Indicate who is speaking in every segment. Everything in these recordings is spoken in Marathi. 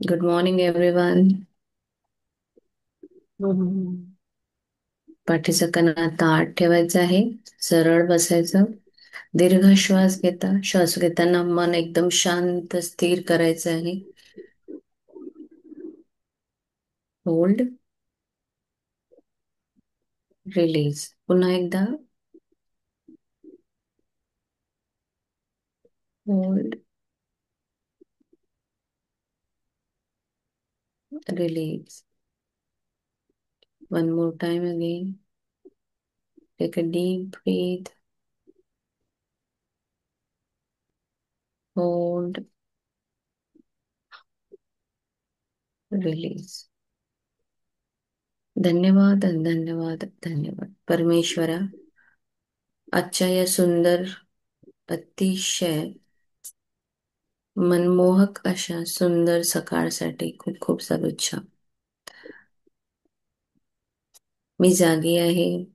Speaker 1: Good morning everyone.
Speaker 2: हम्म.
Speaker 1: पाठीचा कणा ताठ ठेवायचा आहे. सरळ बसायचं. दीर्घ श्वास घेताना मन एकदम शांत स्थिर करायचं आहे. Hold, release. पुन्हा एकदा. Hold, release. One more time again. Take a deep breath. Hold, release. धन्यवाद, धन्यवाद, धन्यवाद परमेश्वरा. आजच्या या सुंदर, अतिशय मनमोहक अशा सुंदर सकाळसाठी खूप खूप शुभेच्छा. मी जागी आहे.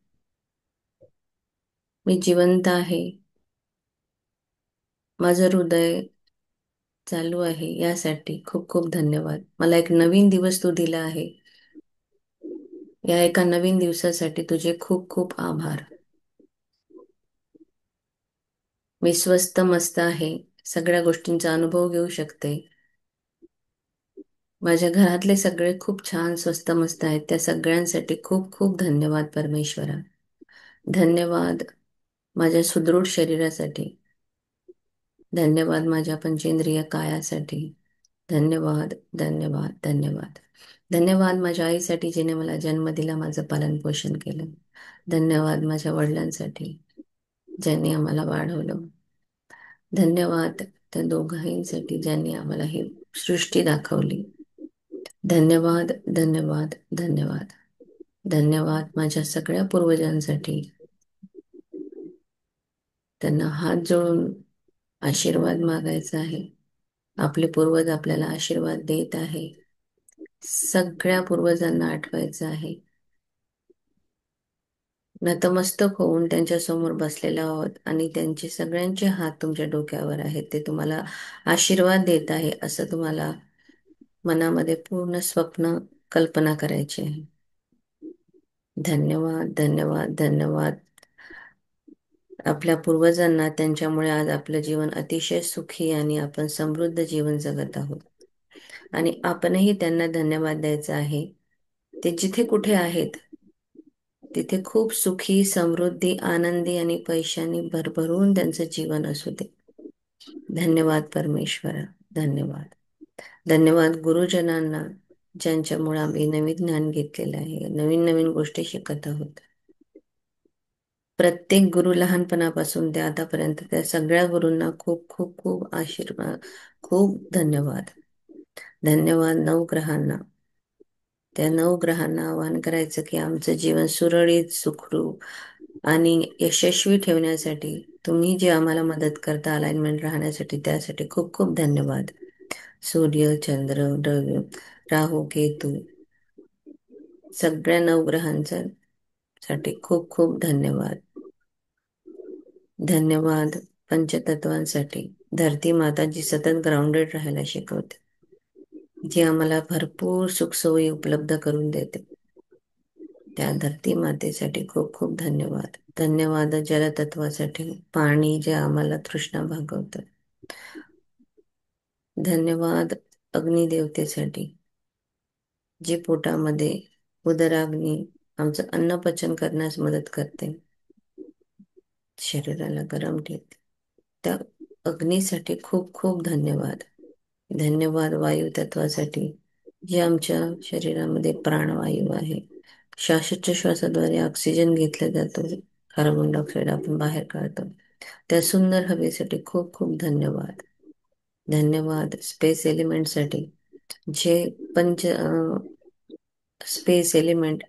Speaker 1: मी जिवंत आहे. माझं हृदय चालू आहे. यासाठी खूप खूप धन्यवाद. मला एक नवीन दिवस तू दिला आहे. या एका नवीन दिवसासाठी तुझे खूप खूप आभार. मी स्वस्त मस्त आहे. सगळ्या गोष्टींचा अनुभव घेऊ शकते. माझ्या घरातले सगळे खूप छान स्वस्त मस्त आहेत. त्या सगळ्यांसाठी खूप खूप धन्यवाद परमेश्वरा. धन्यवाद माझ्या सुदृढ शरीरासाठी. धन्यवाद माझ्या पंचेंद्रिय कायासाठी. धन्यवाद, धन्यवाद, धन्यवाद. धन्यवाद माझ्या आईसाठी जिने मला जन्म दिला, माझं पालन पोषण केलं. धन्यवाद माझ्या वडिलांसाठी ज्यांनी आम्हाला वाढवलं. धन्यवाद त्या दोघांसाठी ज्यांनी आम्हाला ही सृष्टी दाखवली. धन्यवाद, धन्यवाद, धन्यवाद. धन्यवाद माझ्या सगळ्या पूर्वजांसाठी. त्यांना हात जोडून आशीर्वाद मागायचा आहे. आपले पूर्वज आपल्याला आशीर्वाद देत आहे. सगळ्या पूर्वजांना आठवायचं आहे. नतमस्तक होऊन त्यांच्या समोर बसलेला आहोत आणि त्यांचे सगळ्यांचे हात तुमच्या डोक्यावर आहेत. ते तुम्हाला आशीर्वाद देत आहे असं तुम्हाला मनामध्ये पूर्ण स्वप्न कल्पना करायची आहे. धन्यवाद, धन्यवाद, धन्यवाद. आपल्या पूर्वजांना त्यांच्यामुळे आज आपलं जीवन अतिशय सुखी आणि आपण समृद्ध जीवन जगत आहोत. आणि आपणही त्यांना धन्यवाद द्यायचा आहे. ते जिथे कुठे आहेत तिथे खूप सुखी, समृद्धी, आनंदी आणि पैशाने भरभरून त्यांचं जीवन असू दे. धन्यवाद परमेश्वरा. धन्यवाद. धन्यवाद गुरुजनांना ज्यांच्यामुळे आम्ही नवीन ज्ञान घेतलेलं आहे. नवीन नवीन गोष्टी शिकत आहोत. प्रत्येक गुरु लहानपणापासून ते आतापर्यंत त्या सगळ्या गुरूंना खूप खूप खूप आशीर्वाद. खूप धन्यवाद. धन्यवाद नवग्रहांना. त्या नवग्रहांना आवाहन करायचं की आमचं जीवन सुरळीत, सुखरूप आणि यशस्वी ठेवण्यासाठी तुम्ही जे आम्हाला मदत करता अलाइनमेंट राहण्यासाठी, त्यासाठी खूप खूप धन्यवाद. सूर्य, चंद्र, रवी, राहू, केतू सगळ्या नवग्रहांच्या साठी खूप खूप धन्यवाद. धन्यवाद पंचतत्वांसाठी. धरती माता जी सतत ग्राउंडेड राहायला शिकवते, जी आम्हाला भरपूर सुखसोयी उपलब्ध करून देते, त्या धरती मातेसाठी खूप खूप धन्यवाद. धन्यवाद जलतत्वासाठी. पाणी जे आम्हाला तृष्णा भागवतं. धन्यवाद अग्निदेवतेसाठी, जी पोटामध्ये उदराग्नी आमचं अन्न पचन करण्यास मदत करते, शरीराला गरम ठेवते. त्या अग्नीसाठी खूप खूप धन्यवाद. धन्यवाद वायू तत्वासाठी, जे आमच्या शरीरामध्ये प्राणवायू आहे. श्वासोच्छवासाद्वारे ऑक्सिजन घेतला जातो. कार्बन डायऑक्साईड आपण बाहेर काढतो. त्या सुंदर हवेसाठी खूप खूप धन्यवाद. धन्यवाद स्पेस एलिमेंटसाठी, जे पंच स्पेस एलिमेंट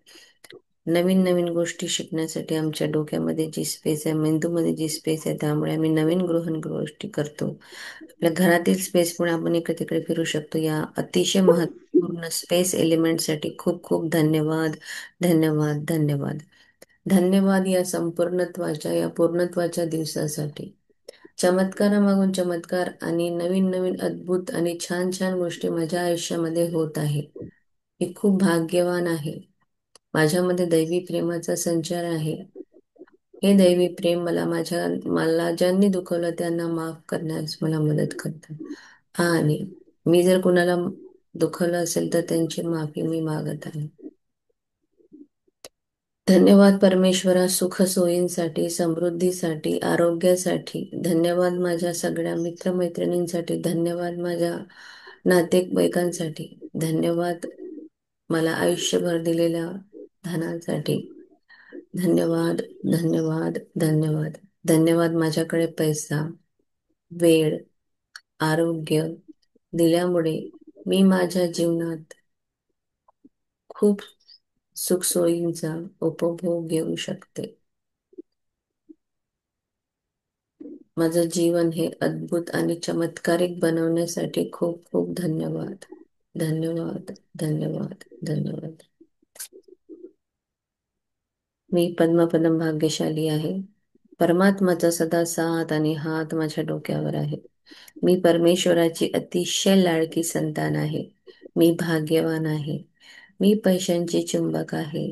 Speaker 1: नवीन नवीन गोष्टी शिकण्यासाठी आमच्या डोक्यामध्ये जी स्पेस आहे, मेंदूमध्ये जी स्पेस आहे, त्यामुळे आम्ही नवीन गृहन गोष्टी करतो. आपल्या घरातील स्पेसमुळे आपण इकडे तिकडे फिरू शकतो. या अतिशय महत्त्वपूर्ण स्पेस एलिमेंटसाठी खूप खूप धन्यवाद. धन्यवाद, धन्यवाद. धन्यवाद या संपूर्णत्वाच्या, या पूर्णत्वाच्या दिवसासाठी. चमत्कारामागून चमत्कार आणि नवीन नवीन अद्भुत आणि छान छान गोष्टी माझ्या आयुष्यामध्ये होत आहे. मी खूप भाग्यवान आहे. माझ्यामध्ये दैवी प्रेमाचा संचार आहे. हे दैवी प्रेम मला ज्यांनी दुखवलं त्यांना माफ करण्यास मला मदत करतं. आणि मी जर कुणाला दुखवलं असेल तर त्यांची माफी मी मागत आहे. धन्यवाद परमेश्वरा, सुख सोयींसाठी, समृद्धीसाठी, आरोग्यासाठी. धन्यवाद माझ्या सगळ्या मित्रमैत्रिणींसाठी. धन्यवाद माझ्या नातेवाईकांसाठी. धन्यवाद मला आयुष्यभर दिलेल्या धनासाठी. धन्यवाद, धन्यवाद, धन्यवाद. धन्यवाद माझ्याकडे पैसा, वेळ, आरोग्य दिल्यामुळे मी माझ्या जीवनात खूप सुखसोयींचा उपभोग घेऊ शकते. माझं जीवन हे अद्भुत आणि चमत्कारिक बनवण्यासाठी खूप खूप धन्यवाद. धन्यवाद, धन्यवाद, धन्यवाद. मी पद्मपदम भाग्यशाली आहे. परमात्माचा सदा साथ आणि हात माझ्या डोक्यावर आहे. मी परमेश्वराची अतिशय लाडकी संतान आहे. मी भाग्यवान आहे. मी पैशांची चुंबक आहे.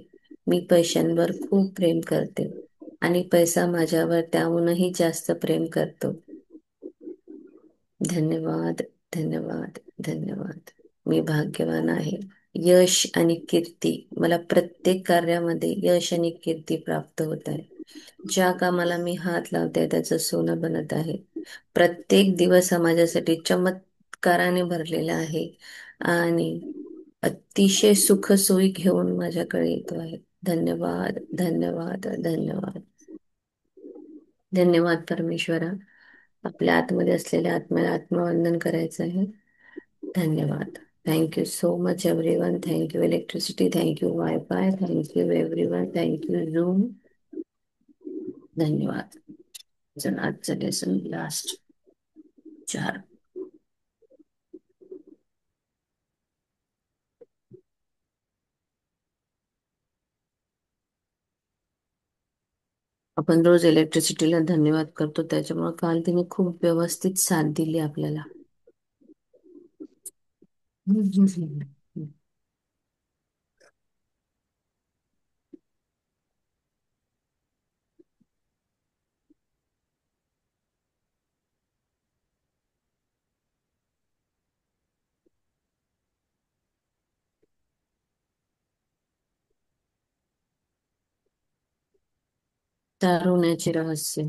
Speaker 1: मी पैशांवर खूप प्रेम करते आणि पैसा माझ्यावर त्याहूनही जास्त प्रेम करतो. धन्यवाद, धन्यवाद, धन्यवाद. मी भाग्यवान आहे. यश आणि कीर्ती, मला प्रत्येक कार्यामध्ये यश आणि कीर्ती प्राप्त होत आहे. ज्या कामाला मी हात लावते त्याचं सोनं बनत आहे. प्रत्येक दिवस हा माझ्यासाठी चमत्काराने भरलेला आहे आणि अतिशय सुख सोयी घेऊन माझ्याकडे येतो आहे. धन्यवाद, धन्यवाद, धन्यवाद. धन्यवाद परमेश्वरा. आपल्या आतमध्ये असलेल्या आत्म्याला आत्मवंदन करायचं आहे. धन्यवाद. Thank you so much everyone. Thank you electricity. Thank you wifi. Thank you everyone. Thank you zoom. धन्यवाद. चला आजचं लेसन लास्ट 4. आपण रोज इलेक्ट्रिसिटीला धन्यवाद करतो, त्याच्यामुळे काल तिने खूप व्यवस्थित साथ दिली आपल्याला. तारुण्याचे रहस्य.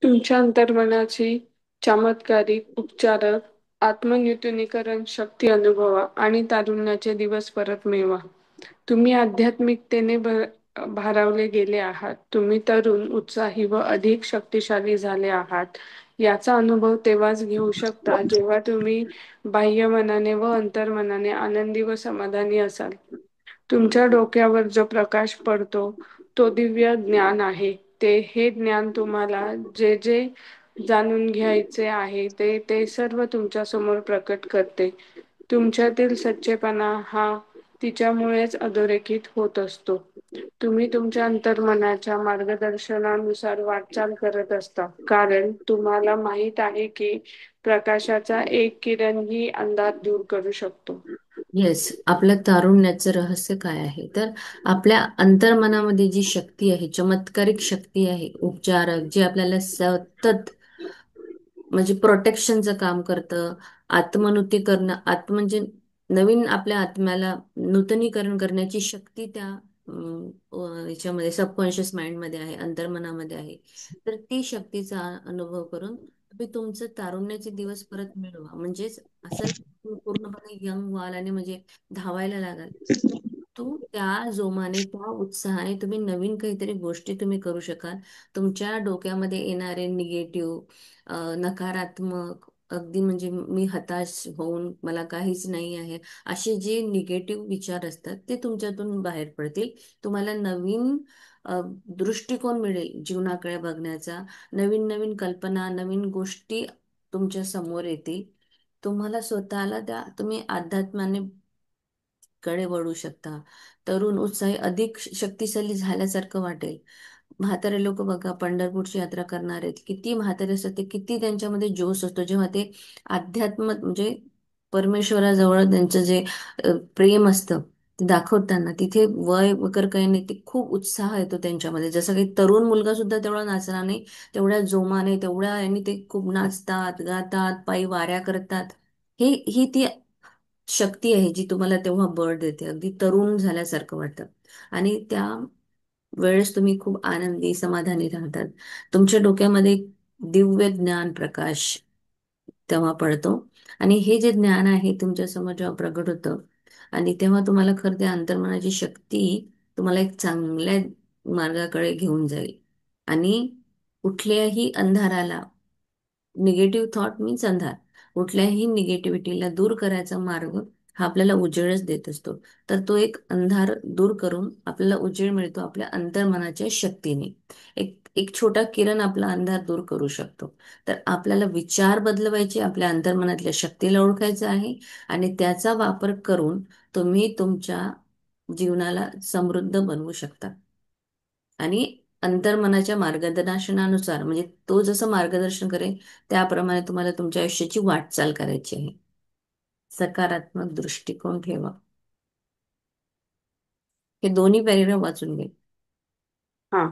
Speaker 2: तुमच्या अंतर्मनाची चमत्कारिक उपचारक आत्मनूतनीकरण शक्ती अनुभवा आणि तारुण्याचे दिवस परत मिळवा. तुम्ही आध्यात्मिकतेने भारावले गेले आहात. तुम्ही तरुण, उत्साही व अधिक शक्तिशाली झाले आहात. याचा अनुभव तेव्हाच घेऊ शकता जेव्हा तुम्ही बाह्य मनाने व अंतर्मनाने आनंदी व समाधानी असाल. तुमच्या डोक्यावर जो प्रकाश पडतो तो दिव्य ज्ञान आहे. हे ज्ञान तुम्हाला जे जे जाणून घ्यायचे आहे ते सर्व तुमच्या समोर प्रकट करते. तुमच्यातील सच्चेपणा हा तिच्यामुळेच अधोरेखित होत असतो. तुम्ही तुमच्या अंतर्मनाच्या मार्गदर्शनानुसार वाटचाल करत असता, कारण तुम्हाला माहीत आहे की प्रकाशाचा एक किरणही अंधार दूर करू शकतो.
Speaker 1: येस, आपल्या तारुण्याचं रहस्य काय आहे तर आपल्या अंतर्मनामध्ये जी शक्ती आहे, चमत्कारिक शक्ती आहे, उपचारक, जे आपल्याला सतत म्हणजे प्रोटेक्शनचं काम करतं. आत्मनुती करणं, म्हणजे नवीन आपल्या आत्म्याला नूतनीकरण करण्याची शक्ती त्या याच्यामध्ये सबकॉन्शियस माइंडमध्ये आहे, अंतर्मनामध्ये आहे. तर ती शक्तीचा अनुभव करून तुम्ही तुमचं तारुण्याचे दिवस परत मिळवा. म्हणजेच असं नाही की तुम्ही पूर्णपणे यंग व्हाल आणि म्हणजे धावायला लागाल. तू त्या जोमाने, त्या उत्साहाने तुम्ही नवीन काहीतरी गोष्टी तुम्ही करू शकाल. तुमच्या डोक्यामध्ये येणारे निगेटिव्ह, नकारात्मक, अगदी म्हणजे मी हताश होऊन मला काहीच नाही आहे, असे जे निगेटिव्ह विचार असतात ते तुमच्यातून बाहेर पडतील. तुम्हाला नवीन दृष्टिकोन मिळेल जीवनाकडे बघण्याचा. नवीन नवीन कल्पना, नवीन गोष्टी तुमच्या समोर येतील. तुम्हाला स्वतःला त्या तुम्ही अध्यात्माने कडे वळू शकता. तरुण, उत्साही, अधिक शक्तिशाली झाल्यासारखं वाटेल. म्हातारे लोक बघा, पंढरपूरची यात्रा करणार आहेत, किती म्हातारे असतात ते, किती त्यांच्यामध्ये जोश असतो जेव्हा ते अध्यात्म म्हणजे परमेश्वराजवळ त्यांचं जे प्रेम असतं ते दाखवताना, तिथे वय वगैरे काही नाही, ते खूप उत्साह येतो त्यांच्यामध्ये. जसं काही तरुण मुलगा सुद्धा तेवढा नाचणार नाही, तेवढ्या जोमाने, तेवढ्या यांनी ते खूप नाचतात, गातात, पायी वाऱ्या करतात. ही ती शक्ती आहे जी तुम्हाला तेव्हा बळ देते, अगदी तरुण झाल्यासारखं वाटतं. आणि त्या वेळेस तुम्ही खूप आनंदी, समाधानी राहतात. तुमच्या डोक्यामध्ये एक दिव्य ज्ञान प्रकाश तेव्हा पडतो. आणि हे जे ज्ञान आहे तुमच्या समोर जेव्हा प्रगट होतं, आणि तेव्हा तुम्हाला खरं ते अंतर्मनाची शक्ती तुम्हाला एक चांगल्या मार्गाकडे घेऊन जाईल. आणि कुठल्याही अंधाराला, निगेटिव्ह थॉट मीन्स अंधार, कुठल्याही निगेटिव्हिटीला दूर करायचा मार्ग हा आपल्याला उजेडच देत असतो. तर तो एक अंधार दूर करून आपल्याला उजेड मिळतो आपल्या अंतर्मनाच्या शक्तीने. एक एक छोटा किरण आपला अंधार दूर करू शकतो. तर आपल्याला विचार बदलवायचे, आपल्या अंतर्मनातल्या शक्तीला ओळखायचं आहे, आणि त्याचा वापर करून तुम्ही तुमच्या जीवनाला समृद्ध बनवू शकता. आणि अंतर्मनाच्या मार्गदर्शनानुसार, म्हणजे तो जसं मार्गदर्शन करेल त्याप्रमाणे तुम्हाला तुमच्या आयुष्याची वाटचाल करायची आहे. सकारात्मक दृष्टिकोन ठेवा. हे दोन्ही पॅरेग्राफ वाचून घे.
Speaker 2: हा.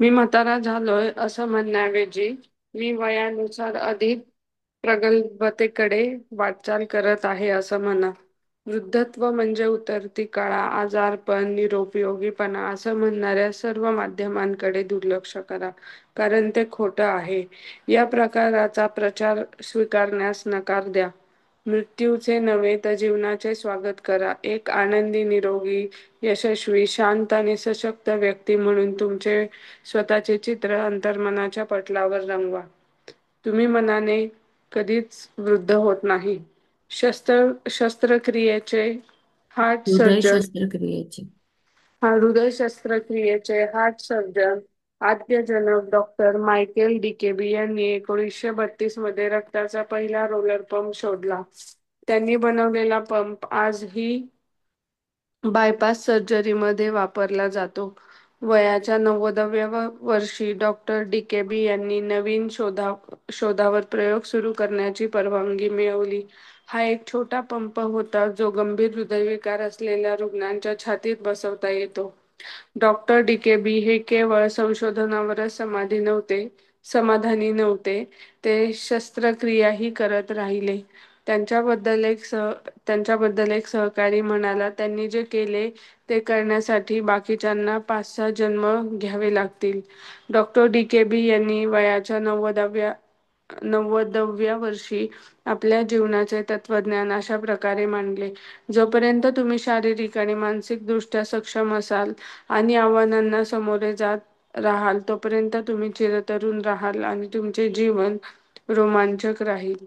Speaker 2: मी म्हातारा झालोय असं म्हणण्याऐवजी मी वयानुसार अधिक प्रगल्भतेकडे वाटचाल करत आहे असं म्हणा. वृद्धत्व म्हणजे उतरती काळा, आजारपण, निरुपयोगीपणा असं म्हणणाऱ्या सर्व माध्यमांकडे दुर्लक्ष करा, कारण ते खोटं आहे. या प्रकाराचा प्रचार स्वीकारण्यास नकार द्या. मृत्यूचे नव्हे तर जीवनाचे स्वागत करा. एक आनंदी, निरोगी, यशस्वी, शांत आणि सशक्त व्यक्ती म्हणून तुमचे स्वतःचे चित्र अंतर्मनाच्या पटलावर रंगवा. तुम्ही मनाने कधीच वृद्ध होत नाही. शस्त्रक्रियेचे हार्ट
Speaker 1: हृदय
Speaker 2: सर्जन
Speaker 1: शस्त्रक्रियेची.
Speaker 2: हृदय शस्त्रक्रियेचे हार्ट सर्जन आद्यजनक डॉक्टर मायकेल डिकेबी यांनी 1932 मध्ये रक्ताचा पहिला रोलर पंप शोधला. त्यांनी बनवलेला पंप आजही बायपास सर्जरीमध्ये वापरला जातो. वयाच्या 90व्या वर्षी डॉक्टर डिकेबी यांनी नवीन शोधावर प्रयोग सुरू करण्याची परवानगी मिळवली. हा एक छोटा पंप होता जो गंभीर हृदयविकार असलेल्या रुग्णांच्या छातीत बसवता येतो. डॉक्टर डिकेबी हे केवळ संशोधनावरच समाधानी नव्हते, ते शस्त्रक्रियाही करत राहिले. त्यांच्याबद्दल एक सहकारी म्हणाला, त्यांनी जे केले ते करण्यासाठी बाकीच्यांना 5-6 जन्म घ्यावे लागतील. डॉक्टर डिकेबी यांनी वयाच्या 90व्या वर्षी आपल्या जीवनाचे तत्वज्ञान अशा प्रकारे मांडले: जोपर्यंत तुम्ही शारीरिक आणि मानसिक दृष्ट्या सक्षम असाल आणि आव्हानांना सामोरे जात राहाल, तोपर्यंत तुम्ही चिरतरुण राहाल आणि तुमचे जीवन रोमांचक राहील.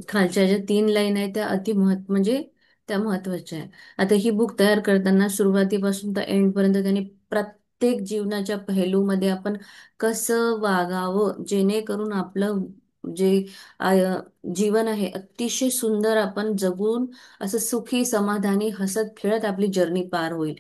Speaker 1: खालच्या ज्या 3 लाईन आहेत त्या म्हणजे त्या महत्वाच्या आहे. आता ही बुक तयार करताना सुरुवातीपासून तर एंड पर्यंत त्यांनी प्रत्येक जीवनाच्या पैलूमध्ये आपण कसं वागावं जेणेकरून आपलं जे जीवन आहे अतिशय सुंदर आपण जगून असं सुखी, समाधानी, हसत खेळत आपली जर्नी पार होईल.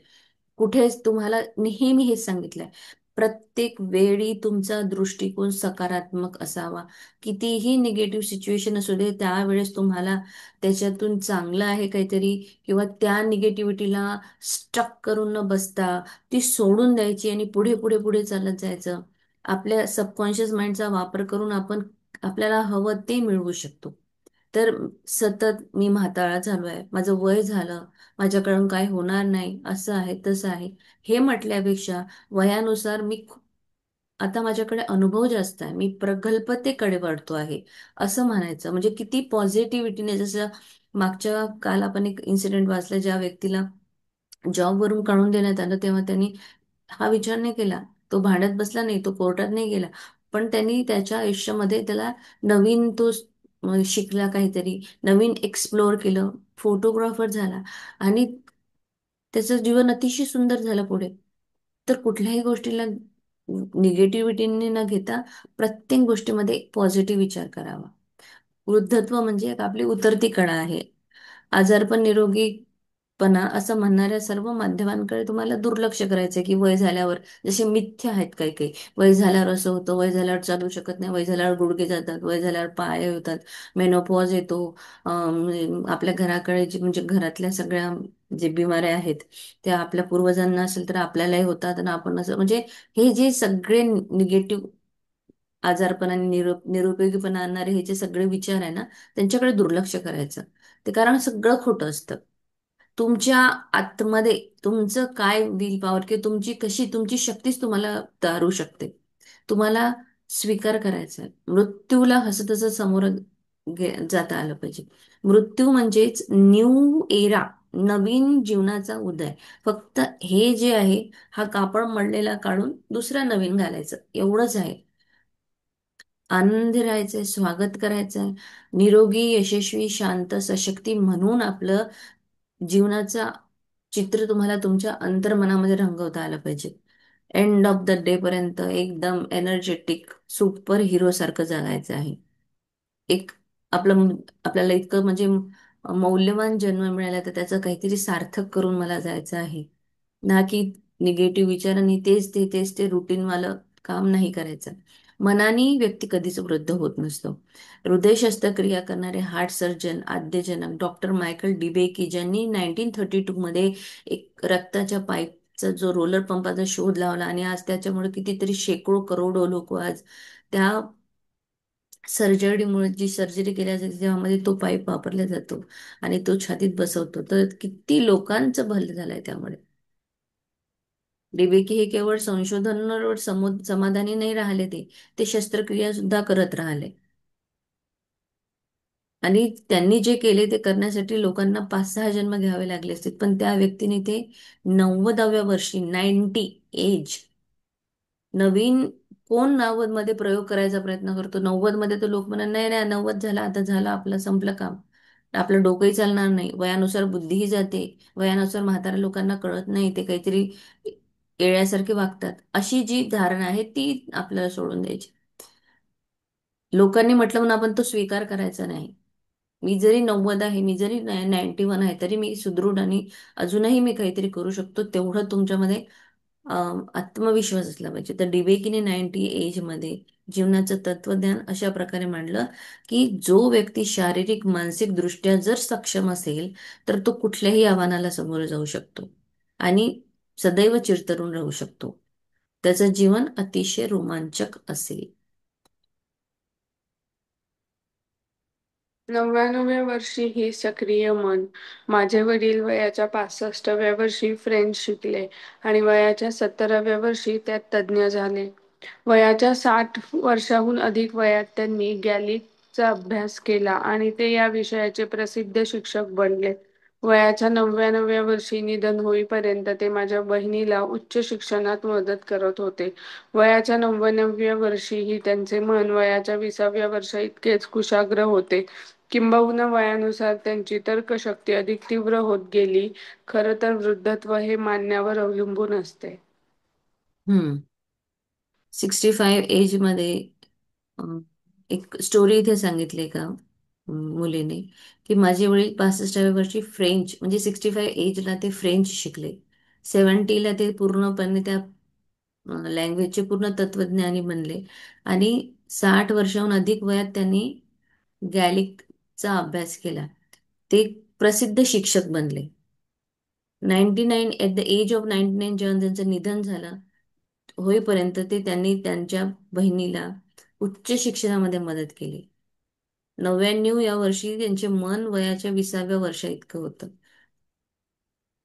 Speaker 1: कुठेच तुम्हाला नेहमी हेच सांगितलंय, प्रत्येक वेळी तुमचा दृष्टिकोन सकारात्मक असावा. कितीही निगेटिव्ह सिच्युएशन असू दे, त्यावेळेस तुम्हाला त्याच्यातून चांगलं आहे काहीतरी, किंवा त्या निगेटिव्हिटीला स्टक करून न बसता ती सोडून द्यायची आणि पुढे पुढे पुढे चालत जायचं. आपल्या सबकॉन्शियस माइंडचा वापर करून आपण आपल्याला हवं ते मिळवू शकतो. तर सतत मी म्हाताळा झालोय, माझं वय झालं, माझ्याकडून काय होणार नाही, असं आहे तसं आहे, हे म्हटल्यापेक्षा वयानुसार आता माझ्याकडे अनुभव जास्त आहे, मी प्रगल्भतेकडे वाढतो आहे, असं म्हणायचं. म्हणजे किती पॉझिटिव्हिटीने, जसं मागच्या काल आपण एक इन्सिडेंट वाचला, ज्या व्यक्तीला जॉबवरून काढून देण्यात आलं तेव्हा त्यांनी हा विचार नाही केला, तो भांडत बसला नाही, तो कोर्टात नाही गेला, पण त्यांनी त्याच्या आयुष्यामध्ये त्याला नवीन तो शिकला, काहीतरी नवीन एक्सप्लोअर केलं, फोटोग्राफर झाला, आणि त्याचं जीवन अतिशय सुंदर झालं पुढे. तर कुठल्याही गोष्टीला निगेटिव्हिटीने न घेता प्रत्येक गोष्टीमध्ये पॉझिटिव्ह विचार करावा. वृद्धत्व म्हणजे एक आपली उतरती कळा आहे. आजारपण, निरोगी पणा असं म्हणणाऱ्या सर्व माध्यमांकडे तुम्हाला दुर्लक्ष करायचंय, की वय झाल्यावर जसे मिथ्य आहेत काही काही. वय झाल्यावर असं होतं, वय झाल्यावर चालू शकत नाही, वय झाल्यावर गुडघे जातात, वय झाल्यावर पाय होतात, मेनोपॉज येतो. म्हणजे आपल्या घराकडे जे म्हणजे घरातल्या सगळ्या जे बिमाऱ्या आहेत त्या आपल्या पूर्वजांना असेल तर आपल्यालाही होतात, आणि आपण असं म्हणजे हे जे सगळे निगेटिव्ह आजारपण आणि निरुपयोगीपणा आणणारे हे जे सगळे विचार आहे ना, त्यांच्याकडे दुर्लक्ष करायचं. ते कारण सगळं खोटं असतं. तुमच्या आतमध्ये तुमचं काय विल पॉवर किंवा तुमची कशी तुमची शक्तीच तुम्हाला तारू शकते. तुम्हाला स्वीकार करायचा आहे. मृत्यूला हसत हसत समोर जाता आलं पाहिजे. मृत्यू म्हणजेच न्यू एरा, नवीन जीवनाचा उदय. फक्त हे जे आहे, हा कापड मळलेला काढून दुसरा नवीन घालायचं एवढंच आहे. आनंदी राहायचंय, स्वागत करायचंय, निरोगी, यशस्वी, शांत, सशक्ती म्हणून आपलं जीवनाचा चित्र तुम्हाला तुमच्या अंतर्मनामध्ये रंगवता आलं पाहिजे. एंड ऑफ द डे पर्यंत एकदम एनर्जेटिक सुपर हिरो सारखं जगायचं आहे. एक आपलं आपल्याला इतकं म्हणजे मौल्यवान जन्म मिळाला तर त्याचं काहीतरी सार्थक करून मला जायचं आहे. ना की निगेटिव्ह विचार आणि तेच ते रुटीनवालं काम नाही करायचं. मनाने व्यक्ती कधीच वृद्ध होत नसतो. हृदय शस्त्रक्रिया करणारे हार्ट सर्जन आद्यजनक डॉक्टर मायकल डिबेकी, ज्यांनी 1932 मध्ये एक रक्ताच्या पाईपचा जो रोलर पंपाचा शोध लावला, आणि आज त्याच्यामुळे कितीतरी शेकडो करोडो लोक आज त्या सर्जरीमुळे, जी सर्जरी केल्या जाते त्यामध्ये तो पाईप वापरला जातो आणि तो छातीत बसवतो, तर किती लोकांचं भलं झालंय त्यामुळे. डिबेकी हे केवळ संशोधनावर समाधानी नाही राहिले, ते शस्त्रक्रिया सुद्धा करत राहिले. आणि त्यांनी जे केले ते करण्यासाठी लोकांना 5-6 जन्म घ्यावे लागले असतील, पण त्या व्यक्तीने ते 90व्या वर्षी 90 एज, नवीन कोण 90 मध्ये प्रयोग करायचा प्रयत्न करतो? 90 मध्ये तर लोक म्हणतात नाही नाही 90 झाला आता झालं आपलं संपलं काम. आपलं डोकंही चालणार नाही, वयानुसार बुद्धीही जाते, वयानुसार म्हाताऱ्या लोकांना कळत नाही, ते काहीतरी येण्यासारखे वागतात, अशी जी धारणा आहे ती आपल्याला सोडून द्यायची. लोकांनी म्हटलं म्हणून आपण तो स्वीकार करायचा नाही. मी जरी 90 आहे, मी जरी 91 आहे, तरी मी सुदृढ आणि अजूनही मी काहीतरी करू शकतो, तेवढं तुमच्यामध्ये आत्मविश्वास असला पाहिजे. तर डिबेकीने 90 एज मध्ये जीवनाचं तत्वज्ञान अशा प्रकारे मांडलं, की जो व्यक्ती शारीरिक मानसिक दृष्ट्या जर सक्षम असेल तर तो कुठल्याही आव्हानाला समोर जाऊ शकतो आणि सदैव चिरतरून राहू शकतो. त्याचं जीवन अतिशय रोमांचक असेल.
Speaker 2: 99व्या वर्षी ही सक्रिय मन. माझे वडील वयाच्या 65व्या वर्षी फ्रेंच शिकले आणि वयाच्या 70व्या वर्षी त्यात तज्ज्ञ झाले. वयाच्या 60 वर्षाहून अधिक वयात त्यांनी गॅलिकचा अभ्यास केला आणि ते या विषयाचे प्रसिद्ध शिक्षक बनले. वयाच्या 99व्या वर्षी निधन होईपर्यंत ते माझ्या बहिणीला उच्च शिक्षणात मदत करत होते. वयाच्या 99व्या वर्षीही त्यांचे मन वयाच्या 20व्या वर्षाइतकेच कुशाग्र होते. किंबहुना वयानुसार त्यांची तर्कशक्ती अधिक तीव्र होत गेली. खरं तर वृद्धत्व हे मानण्यावर अवलंबून असते.
Speaker 1: हम्म. 65 एज मध्ये अं, एक स्टोरी इथे सांगितली का मुलीने, की माझे वडील 65व्या वर्षी फ्रेंच म्हणजे 65 एजला ते फ्रेंच शिकले. 70ला ते पूर्णपणे त्या लँग्वेजचे पूर्ण तत्वज्ञानी बनले आणि 60 वर्षाहून अधिक वयात त्यांनी गॅलिकचा अभ्यास केला. ते प्रसिद्ध शिक्षक बनले. 99 ॲट द एज ऑफ 99 जेव्हा त्यांचं निधन झालं होईपर्यंत त्यांनी त्यांच्या बहिणीला उच्च शिक्षणामध्ये मदत केली. 99 या वर्षी त्यांचे मन वयाच्या 20व्या वर्षा इतकं होतं.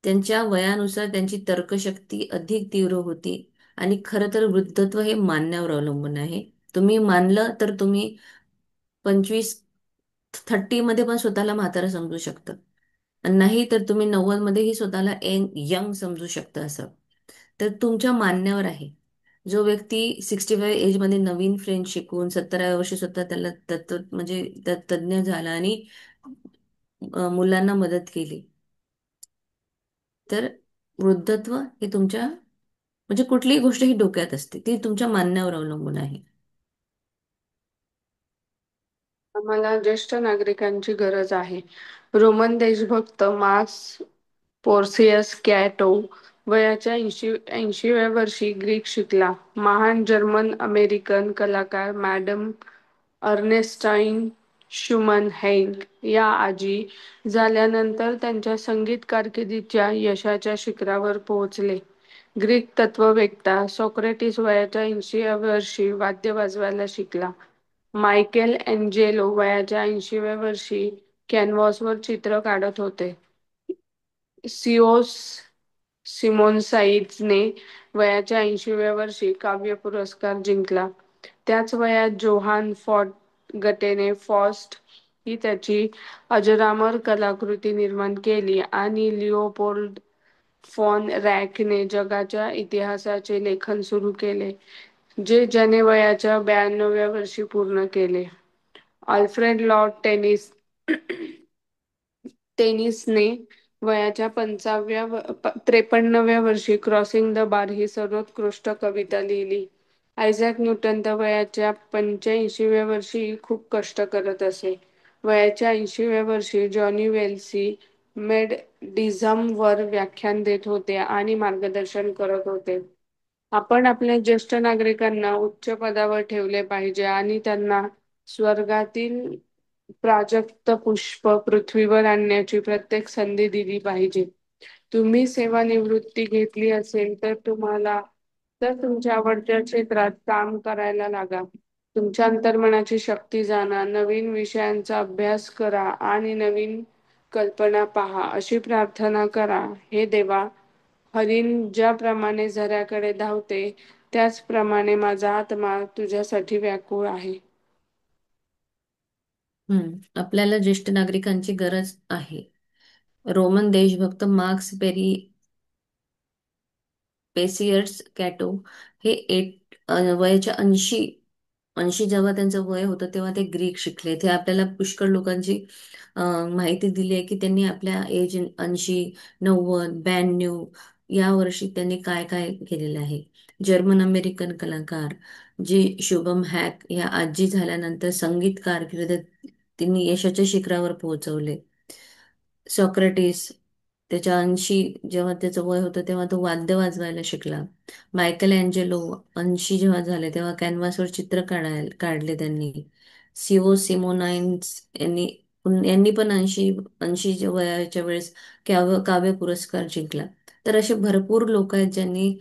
Speaker 1: त्यांच्या वयानुसार त्यांची तर्कशक्ती अधिक तीव्र होती. आणि खरं तर वृद्धत्व हे मानण्यावर अवलंबून आहे. तुम्ही मानलं तर तुम्ही 25-30 मध्ये पण स्वतःला म्हातारं समजू शकता, आणि नाही तर तुम्ही 90 मध्येही स्वतःला यंग समजू शकता. असं तर तुमच्या मानण्यावर आहे. जो व्यक्ती 65 एजमध्ये नवीन फ्रेंच शिकून 70व्या वर्षी स्वतः त्याला तत्व म्हणजे तज्ञ झाला आणि मुलांना मदत केली, तर वृद्धत्व हे तुमच्या म्हणजे कुठलीही गोष्ट ही डोक्यात असते, ती तुमच्या मानण्यावर अवलंबून आहे.
Speaker 2: आम्हाला ज्येष्ठ नागरिकांची गरज आहे. रोमन देशभक्त मार्क्स पोर्सियस कॅटो वयाच्या 80व्या वर्षी ग्रीक शिकला. महान जर्मन अमेरिकन कलाकार मॅडम अर्नेस्टाईन शुमन हेंक या आजी झाल्यानंतर त्यांच्या संगीत कारकिर्दीच्या यशाच्या शिखरावर पोहोचले. ग्रीक तत्त्ववेत्ता सॉक्रेटिस वयाच्या 80व्या वर्षी वाद्य वाजवायला शिकला. मायकेल एंजेलो वयाच्या 80व्या वर्षी कॅनव्हासवर चित्र काढत होते. सिओस सिमोनसाइड्सने वयाच्या 80व्या वर्षी काव्य पुरस्कार जिंकला. त्याच वयात जोहान गटेने फॉस्ट ही त्याची अजरामर कलाकृती निर्माण केली आणि लिओपोल्ड फॉन रॅकने जगाच्या इतिहासाचे लेखन सुरू केले, जे ज्याने वयाच्या 92व्या वर्षी पूर्ण केले. अल्फ्रेड लॉर्ड टेनिसने वयाच्या 53व्या वर्षी क्रॉसिंग द बार ही सर्वोत्कृष्ट कविता लिहिली. आयझॅक न्यूटन तर वयाच्या 85व्या वर्षी खूप कष्ट करत असे. वयाच्या 80व्या वर्षी जॉनी वेल्सी मेडडिझमवर व्याख्यान देत होते आणि मार्गदर्शन करत होते. आपण आपल्या ज्येष्ठ नागरिकांना उच्च पदावर ठेवले पाहिजे आणि त्यांना स्वर्गातील प्राजक्त पुष्प पृथ्वीवर आणण्याची प्रत्येक संधी दिली पाहिजे. तुम्ही सेवानिवृत्ती घेतली असेल तर तुमच्या आवडत्या क्षेत्रात काम करायला लागा. तुमच्या अंतर्मनाची शक्ती जाणा, नवीन विषयांचा अभ्यास करा आणि नवीन कल्पना पहा अशी प्रार्थना करा. हे देवा, हरिण ज्याप्रमाणे झऱ्याकडे धावते त्याचप्रमाणे माझा आत्मा तुझ्यासाठी व्याकुळ आहे.
Speaker 1: आपल्याला ज्येष्ठ नागरिकांची गरज आहे. रोमन देशभक्त मार्क्स पेसियर्स कॅटो हे वयाच्या 80 जेव्हा त्यांचं वय होतं तेव्हा ते ग्रीक शिकले. ते आपल्याला पुष्कळ लोकांची माहिती दिली आहे की त्यांनी आपल्या एज 80, 90, 92 या वर्षी त्यांनी काय काय केलेलं आहे. जर्मन अमेरिकन कलाकार जे शुभम हॅक या आजी झाल्यानंतर संगीत कारकिर्दीत त्यांनी यशाच्या शिखरावर पोहोचवले. सॉक्रेटिस त्याच्या 80 जेव्हा त्याचं वय होतं तेव्हा तो वाद्य वाजवायला शिकला. मायकेल अँजेलो 80 जेव्हा झाले तेव्हा कॅनव्हासवर चित्र काढले त्यांनी. सिमोनाइन्स यांनी पण 80 वयाच्या वेळेस काव्य पुरस्कार जिंकला. तर असे भरपूर लोक आहेत ज्यांनी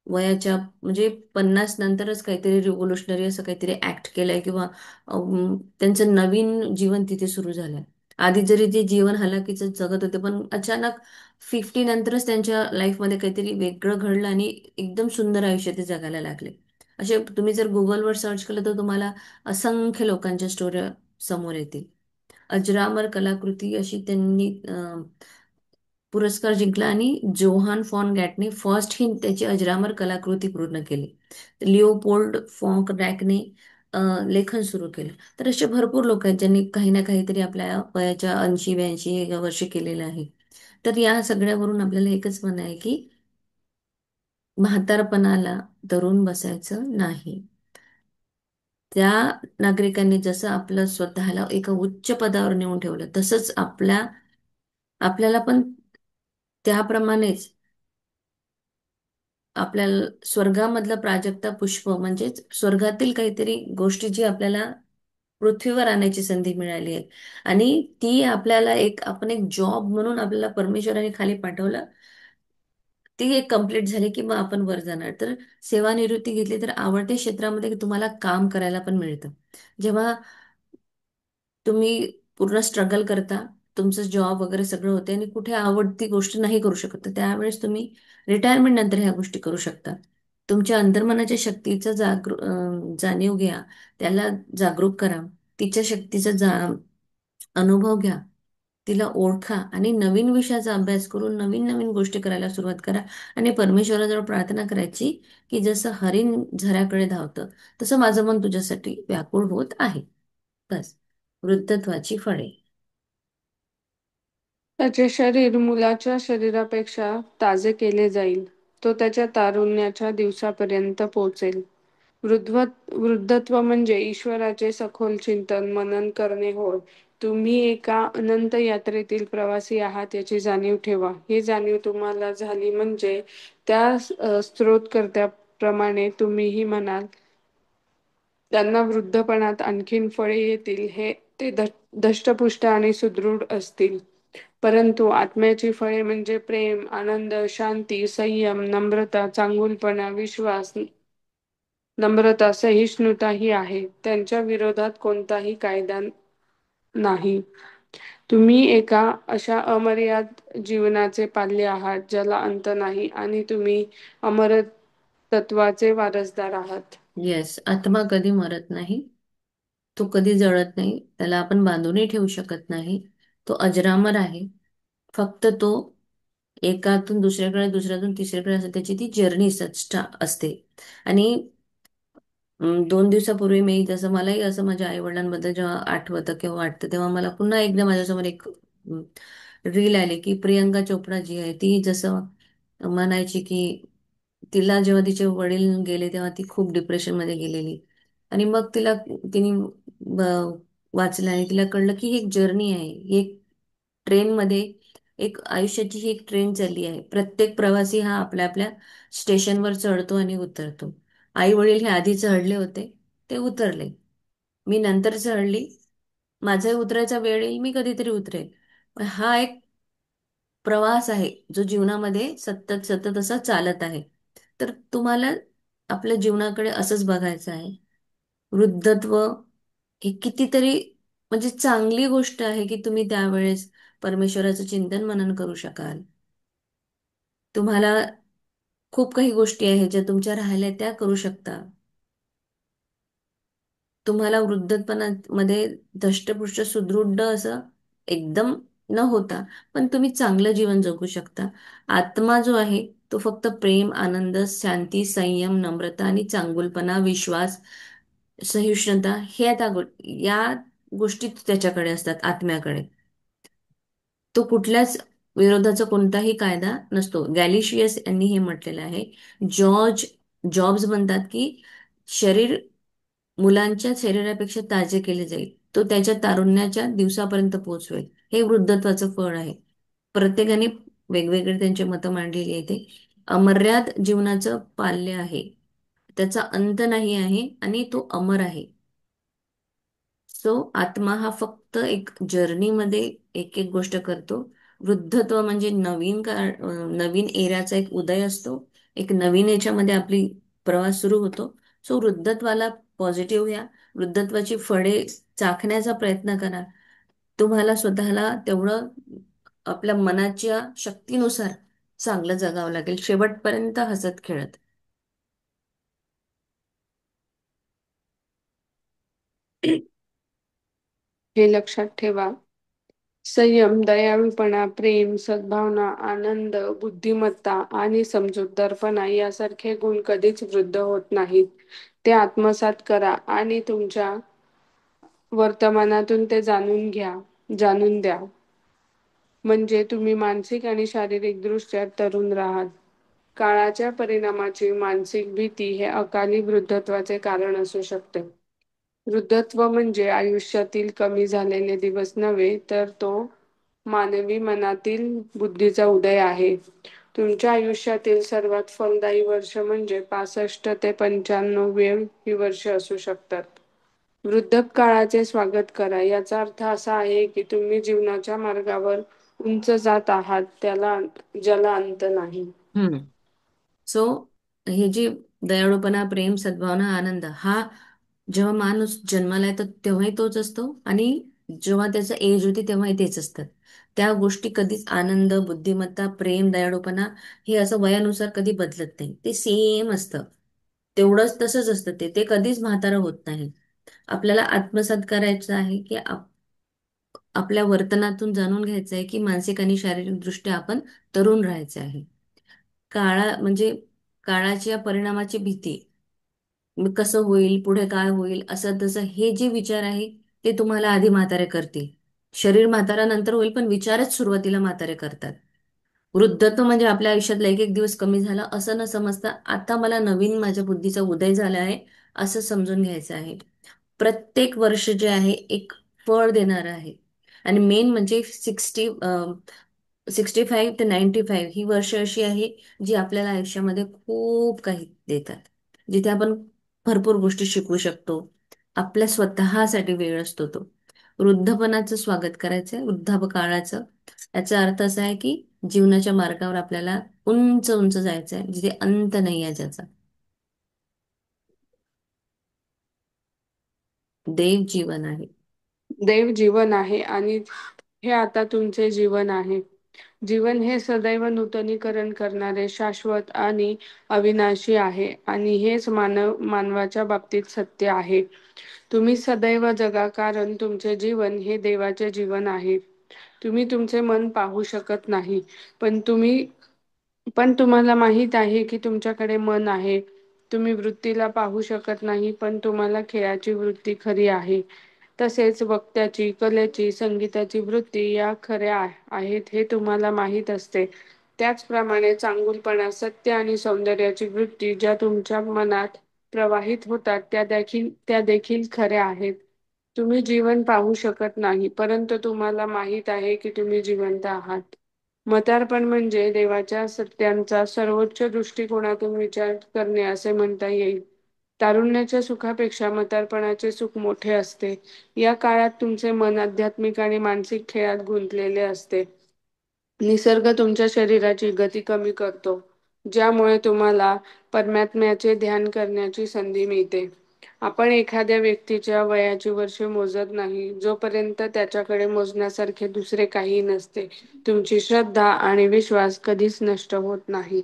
Speaker 1: वयाच्या म्हणजे 50 नंतरच काहीतरी रिव्होल्युशनरी असं काहीतरी ऍक्ट केलंय किंवा त्यांचं नवीन जीवन तिथे सुरू झालंय. आधी जरी ते जीवन हलाखीचं जगत होते पण अचानक 50 नंतरच त्यांच्या लाईफमध्ये काहीतरी वेगळं घडलं आणि एकदम सुंदर आयुष्य ते जगायला लागले. असे तुम्ही जर गुगलवर सर्च केलं तर तुम्हाला असंख्य लोकांच्या स्टोऱ्या समोर येतील. अजरामर कलाकृती अशी त्यांनी पुरस्कार जिंकला आणि जोहान फॉन गॅटने फर्स्ट ही त्याची अजरामर कलाकृती पूर्ण केली. लिओपोल्ड फॉन्क रॅकने लेखन सुरू केलं. तर असे भरपूर लोक आहेत ज्यांनी काही ना काहीतरी आपल्या वयाच्या 80, 82 वर्षी केलेलं आहे. तर या सगळ्यावरून आपल्याला एकच म्हणणं आहे की म्हातारपणाला धरून बसायचं नाही. त्या नागरिकांनी जसं आपलं स्वतःला एका उच्च पदावर नेऊन ठेवलं तसंच आपल्याला पण त्याप्रमाणेच आपल्याला स्वर्गामधलं प्राजक्ता पुष्प म्हणजेच स्वर्गातील काहीतरी गोष्टी जी आपल्याला पृथ्वीवर आणायची संधी मिळाली आहे आणि ती आपल्याला आपण एक जॉब म्हणून आपल्याला परमेश्वराने खाली पाठवलं. ती एक कंप्लीट झाली की मग आपण वर जाणार. तर सेवानिवृत्ती घेतली तर आवडत्या क्षेत्रामध्ये तुम्हाला काम करायला पण मिळतं. जेव्हा तुम्ही पूर्ण स्ट्रगल करता, तुमचं जॉब वगैरे सगळं होते आणि कुठे आवडती गोष्ट नाही करू शकत, तर त्यावेळेस तुम्ही रिटायरमेंट नंतर ह्या गोष्टी करू शकता. तुमच्या अंतर्मनाच्या शक्तीचा जाणीव घ्या, त्याला जागरूक करा, तिच्या शक्तीचा अनुभव घ्या, तिला ओळखा आणि नवीन विषयाचा अभ्यास करून नवीन नवीन गोष्टी करायला सुरुवात करा आणि परमेश्वराजवळ प्रार्थना करायची की जसं हरिण झऱ्याकडे धावतं तसं माझं मन तुझ्यासाठी व्याकुळ होत आहे. बस. वृद्धत्वाची फळे.
Speaker 2: त्याचे शरीर मुलाच्या शरीरापेक्षा ताजे केले जाईल. तो त्याच्या तारुण्याच्या दिवसापर्यंत पोहोचेल. वृद्धत्व म्हणजे ईश्वराचे सखोल चिंतन मनन करणे होय. तुम्ही एका अनंत यात्रेतील प्रवासी आहात याची जाणीव ठेवा. ही जाणीव तुम्हाला झाली म्हणजे त्या स्त्रोतकर्त्याप्रमाणे तुम्हीही म्हणाल, त्यांना वृद्धपणात आणखीन फळे येतील, हे ते धष्टपुष्ट आणि सुदृढ असतील. परंतु आत्म्याची फळे म्हणजे प्रेम, आनंद, शांती, संयम, नम्रता, चांगुलपणा, विश्वास, नम्रता, सहिष्णुता ही आहे. त्यांच्या विरोधात कोणताही कायदा नाही. तुम्ही एका अशा अमर्याद जीवनाचे पाल्य आहात ज्याला अंत नाही आणि तुम्ही अमरतत्वाचे वारसदार आहात.
Speaker 1: येस, आत्मा कधी मरत नाही. तो कधी जळत नाही. त्याला आपण बांधूनही ठेवू शकत नाही. तो अजरामर आहे. फक्त तो एकातून दुसऱ्याकडे, दुसऱ्यातून तिसऱ्याकडे असते, त्याची ती जर्नी असते. आणि 2 दिवसापूर्वी मी जसं मलाही असं माझ्या आईवडिलांबद्दल जेव्हा आठवतं किंवा वाटतं, तेव्हा मला पुन्हा एकदा माझ्यासमोर एक रील आली की प्रियंका चोपडा जी आहे ती जसं म्हणायची की तिला जेव्हा तिचे वडील गेले तेव्हा ती खूप डिप्रेशनमध्ये गेलेली. आणि मग तिने वाचलं आणि तिला कळलं की ही एक जर्नी आहे. ही एक ट्रेनमध्ये एक आयुष्याची ही एक ट्रेन चालली आहे. प्रत्येक प्रवासी हा आपल्या आपल्या स्टेशनवर चढतो आणि उतरतो. आई वडील हे आधी चढले होते, ते उतरले. मी नंतर चढली. माझा उतरायचा वेळ येईल, मी कधीतरी उतरेल. पण हा एक प्रवास आहे जो जीवनामध्ये सतत सतत असा चालत आहे. तर तुम्हाला आपल्या जीवनाकडे असंच बघायचं आहे. वृद्धत्व ही कितीतरी म्हणजे चांगली गोष्ट आहे की तुम्ही त्यावेळेस परमेश्वराचं चिंतन मनन करू शकाल. तुम्हाला खूप काही गोष्टी आहेत ज्या तुमच्या राहिल्या त्या करू शकता. तुम्हाला वृद्धपणामध्ये धष्टपुष्ट सुदृढ असं एकदम न होता पण तुम्ही चांगलं जीवन जगू शकता. आत्मा जो आहे तो फक्त प्रेम, आनंद, शांती, संयम, नम्रता आणि चांगुलपणा, विश्वास, सहिष्णुता हे आता या गोष्टी त्याच्याकडे असतात आत्म्याकडे. तो कुठल्याच विरोधाचा कोणताही कायदा नसतो. गॅलिशियस यांनी हे म्हटलेलं आहे. जॉर्ज जॉब्स म्हणतात की शरीर मुलांच्या शरीरापेक्षा ताजे केले जाईल. तो त्याच्या तारुण्याच्या दिवसापर्यंत पोहोचवेल. हे वृद्धत्वाचं फळ आहे. प्रत्येकाने वेगवेगळे त्यांचे मतं मांडलेली आहे ते. अमर्याद जीवनाचं पाल्य आहे. त्याचा अंत नाही आहे आणि तो अमर आहे. सो आत्मा हा फक्त एक जर्नीमध्ये एक एक गोष्ट करतो. वृद्धत्व म्हणजे नवीन एराचा एक उदय असतो. एक नवीन याच्यामध्ये आपली प्रवास सुरू होतो. सो वृद्धत्वाला पॉझिटिव्ह या. वृद्धत्वाची फळे चाखण्याचा प्रयत्न करा. तुम्हाला स्वतःला तेवढं आपल्या मनाच्या शक्तीनुसार चांगलं जगावं लागेल शेवटपर्यंत हसत खेळत.
Speaker 2: हे लक्षात ठेवा. संयम, दयाळूपणा, प्रेम, सद्भावना, आनंद, बुद्धिमत्ता आणि समजूतदारपणा यासारखे गुण कधीच वृद्ध होत नाहीत. ते आत्मसात करा आणि तुमच्या वर्तमानातून ते जाणून द्या. म्हणजे तुम्ही मानसिक आणि शारीरिक दृष्ट्या तरुण राहाल. काळाच्या परिणामाची मानसिक भीती हे अकाली वृद्धत्वाचे कारण असू शकते. वृद्धत्व म्हणजे आयुष्यातील कमी झालेले दिवस नव्हे, तर तो मानवी मनातील बुद्धीचा उदय आहे. तुमच्या आयुष्यातील सर्वात फलदायी वर्ष म्हणजे 65 ते 95 ही वर्ष असू शकतात. वृद्धकाळाचे स्वागत करा. याचा अर्थ असा आहे की तुम्ही जीवनाच्या मार्गावर उंच जात आहात, ज्याला अंत नाही.
Speaker 1: हम्म. सो हे जी दयाळूपणा, प्रेम, सद्भावना, आनंद हा जेव्हा माणूस जन्माला येतो तेव्हाही तोच असतो आणि जेव्हा त्याचं एज होती तेव्हाही तेच असतात. त्या गोष्टी कधीच आनंद, बुद्धिमत्ता, प्रेम, दयाळूपणा हे असं वयानुसार कधी बदलत नाही. ते सेम असतं. तेवढंच तसंच असतं ते. ते कधीच म्हातारं होत नाही. आपल्याला आत्मसात करायचं आहे की आपल्या वर्तनातून जाणून घ्यायचं आहे की मानसिक आणि शारीरिक दृष्ट्या आपण तरुण राहायचे आहे. म्हणजे काळाच्या परिणामाची भीती, मग कसं होईल, पुढे काय होईल, असं तसं हे जे विचार आहे ते तुम्हाला आधी म्हातारे करतील. शरीर म्हातारा नंतर होईल पण विचारच सुरुवातीला म्हातारे करतात. वृद्धत्व म्हणजे आपल्या आयुष्यातला एक एक दिवस कमी झाला असं न समजता आता मला नवीन माझ्या बुद्धीचा उदय झाला आहे. असं समजून घ्यायचं आहे. प्रत्येक वर्ष जे आहे एक फळ देणारं आहे. आणि मेन म्हणजे 65 ते 95 ही वर्ष अशी आहे जी आपल्याला आयुष्यामध्ये खूप काही देतात, जिथे आपण भरपूर गोष्टी शिकू शकतो. आपल्या स्वतःसाठी वेळ असतो तो. वृद्धपणाचं स्वागत करायचंय, वृद्धापकाळाचं. याचा अर्थ असा आहे की जीवनाच्या मार्गावर आपल्याला उंच उंच जायचं आहे, जिथे अंत नाही आहे ज्याचा. देव जीवन आहे.
Speaker 2: देव जीवन आहे आणि हे आता तुमचे जीवन आहे. जीवन हे सदैव नूतनीकरण करणारे, शाश्वत आणि अविनाशी आहे आणि हेच मानवाच्या बाबतीत सत्य आहे. तुम्ही सदैव जगा, कारण तुमचे जीवन हे देवाचे जीवन आहे. तुम्ही तुमचे मन पाहू शकत नाही, पण तुम्हाला माहित आहे की तुमच्याकडे मन आहे. तुम्ही वृत्तीला पाहू शकत नाही, पण तुम्हाला खेळाची वृत्ती खरी आहे. तसेच वक्त्याची, कलेची, संगीताची वृत्ती या खऱ्या आहेत हे तुम्हाला माहीत असते. त्याचप्रमाणे चांगुलपणा, सत्य आणि सौंदर्याची वृत्ती ज्या तुमच्या मनात प्रवाहित होतात त्या देखील खऱ्या आहेत. तुम्ही जीवन पाहू शकत नाही, परंतु तुम्हाला माहीत आहे की तुम्ही जिवंत आहात. म्हातारपण म्हणजे देवाच्या सत्यांचा सर्वोच्च दृष्टिकोनातून विचार करणे असे म्हणता येईल. तारुण्याच्या सुखापेक्षा म्हातारपणाचे सुख मोठे असते. या काळात तुमचे मन आध्यात्मिक आणि मानसिक खेळात गुंतलेले असते. निसर्ग तुमच्या शरीराची गती कमी करतो, ज्यामुळे तुम्हाला परमात्म्याचे ध्यान करण्याची संधी मिळते. आपण एखाद्या व्यक्तीच्या वयाची वर्षे मोजत नाही, जोपर्यंत त्याच्याकडे मोजण्यासारखे दुसरे काही नसते. तुमची श्रद्धा आणि विश्वास कधीच नष्ट होत नाही.